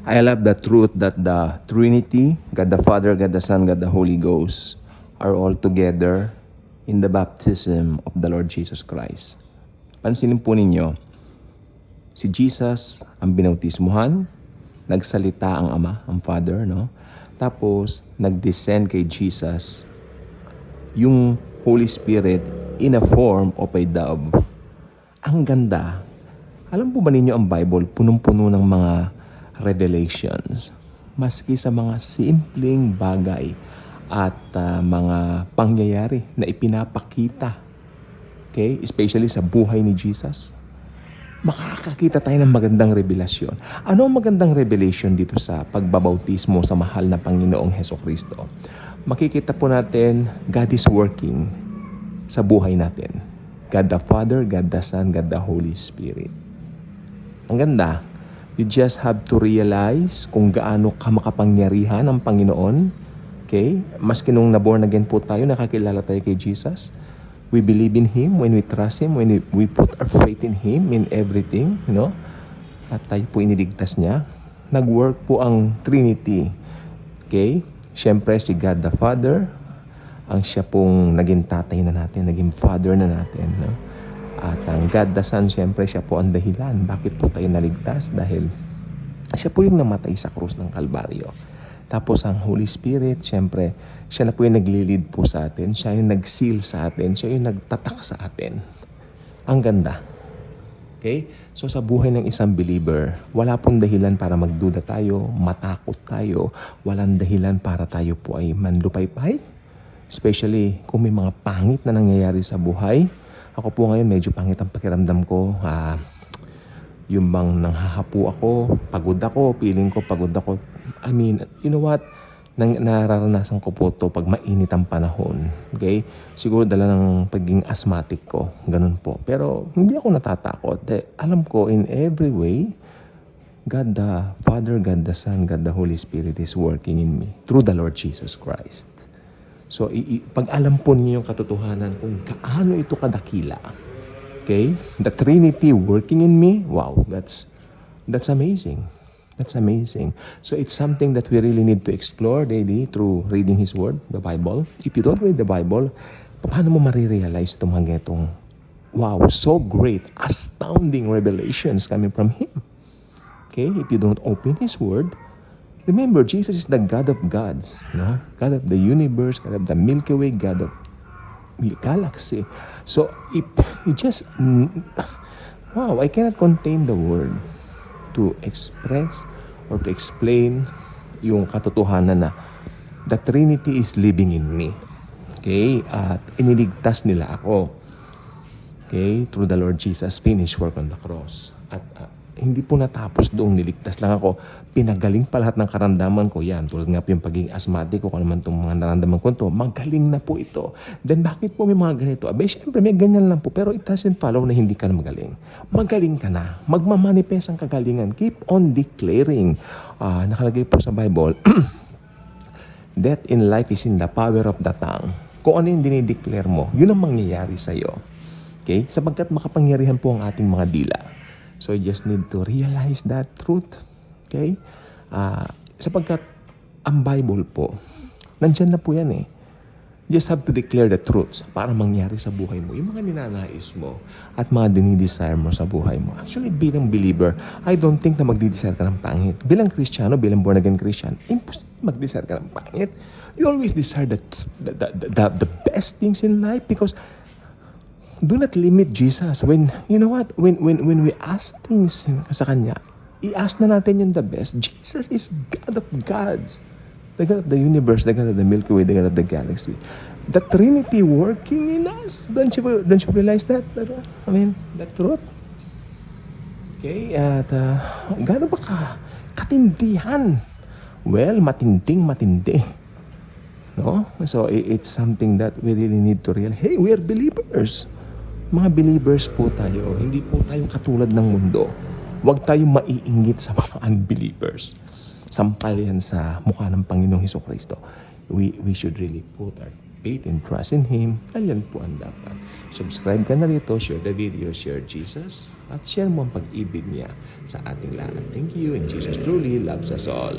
I love the truth that the Trinity, God the Father, God the Son, God the Holy Ghost, are all together in the baptism of the Lord Jesus Christ. Pansinin po ninyo, si Jesus ang binautismuhan, nagsalita ang Ama, ang Father, no? Tapos, nag-descend kay Jesus yung Holy Spirit in a form of a dove. Ang ganda. Alam po ba ninyo ang Bible, punong-puno ng mga revelations. Maski sa mga simpleng bagay at mga pangyayari na ipinapakita. Okay? Especially sa buhay ni Jesus. Makakakita tayo ng magandang revelasyon. Ano ang magandang revelation dito sa pagbabautismo sa mahal na Panginoong Hesukristo? Makikita po natin, God is working sa buhay natin. God the Father, God the Son, God the Holy Spirit. Ang ganda. You just have to realize kung gaano ka makapangyarihan ang Panginoon. Okay? Maski nung na-born again po tayo, nakakilala tayo kay Jesus. We believe in Him when we trust Him, when we put our faith in Him in everything, you know? At tayo po iniligtas niya. Nag-work po ang Trinity. Okay? Siyempre si God the Father, ang siya pong naging tatay na natin, naging father na natin, no? At ang God the Son, siyempre siya po ang dahilan. Bakit po tayo naligtas? Dahil siya po yung namatay sa krus ng Kalbaryo. Tapos ang Holy Spirit, siyempre, siya na po yung nagli-lead po sa atin. Siya yung nag-seal sa atin. Siya yung nagtatak sa atin. Ang ganda. Okay? So sa buhay ng isang believer, wala pong dahilan para magduda tayo, matakot tayo. Walang dahilan para tayo po ay manlupaypay. Especially kung may mga pangit na nangyayari sa buhay. Ako po ngayon, medyo pangit ang pakiramdam ko. Yung bang nanghahapo ako, pagod ako, feeling ko pagod ako. I mean, you know what? Nararanasan ko po to pag mainit ang panahon. Okay? Siguro dala ng pagiging asthmatic ko. Ganun po. Pero hindi ako natatakot. Alam ko in every way, God the Father, God the Son, God the Holy Spirit is working in me through the Lord Jesus Christ. So, pag alam po niyo yung katotohanan kung kaano ito kadakila, okay? The Trinity working in me, wow, that's amazing. That's amazing. So, it's something that we really need to explore daily through reading His Word, the Bible. If you don't read the Bible, paano mo marirealize itong mga itong, wow, so great, astounding revelations coming from Him? Okay? If you don't open His Word, remember, Jesus is the God of gods, no? God of the universe, God of the Milky Way, God of the galaxy. So, if you just, wow, I cannot contain the word to express or to explain yung katotohanan na the Trinity is living in me. Okay? At iniligtas nila ako. Okay? Through the Lord Jesus' finished work on the cross. At hindi po natapos doong niligtas lang ako. Pinagaling pa lahat ng karamdaman ko. Yan, tulad nga po yung pagiging asthmatic ko, kung naman itong mga naramdaman ko ito, magaling na po ito. Then bakit po may mga ganito? Abay, syempre may ganyan lang po, pero it doesn't follow na hindi ka na magaling. Magaling ka na. Magmamanifest ang kagalingan. Keep on declaring. Nakalagay po sa Bible, death in life is in the power of the tongue. Kung ano yung dinideclare mo, yun ang mangyayari sa'yo. Okay? Sapagkat makapangyarihan po ang ating mga dila. So, you just need to realize that truth. Okay? Sapagkat ang Bible po, nandyan na po yan eh. You just have to declare the truths para mangyari sa buhay mo. Yung mga ninanais mo at mga dinidesire mo sa buhay mo. Actually, bilang believer, I don't think na magdidesire ka ng pangit. Bilang Kristiyano, bilang born again Christian, imposible magdesire ka ng pangit. You always desire the best things in life because do not limit Jesus. When, you know what? When we ask things sa Kanya, i-ask na natin yung the best. Jesus is God of gods. The God of the universe, the God of the Milky Way, the God of the galaxy. The Trinity working in us. Don't you realize that? I mean, the truth. Okay? At gaano ba katindihan? Well, matindi. No? So, it's something that we really need to realize. Hey, we are believers. Mga believers po tayo, hindi po tayo katulad ng mundo. Huwag tayong maiinggit sa mga unbelievers. Sampal yan sa mukha ng Panginoong Hesukristo. We should really put our faith and trust in Him, dahil yan po ang dapat. Subscribe ka na rito, share the video, share Jesus, at share mo ang pag-ibig niya sa ating lahat. Thank you, and Jesus truly loves us all.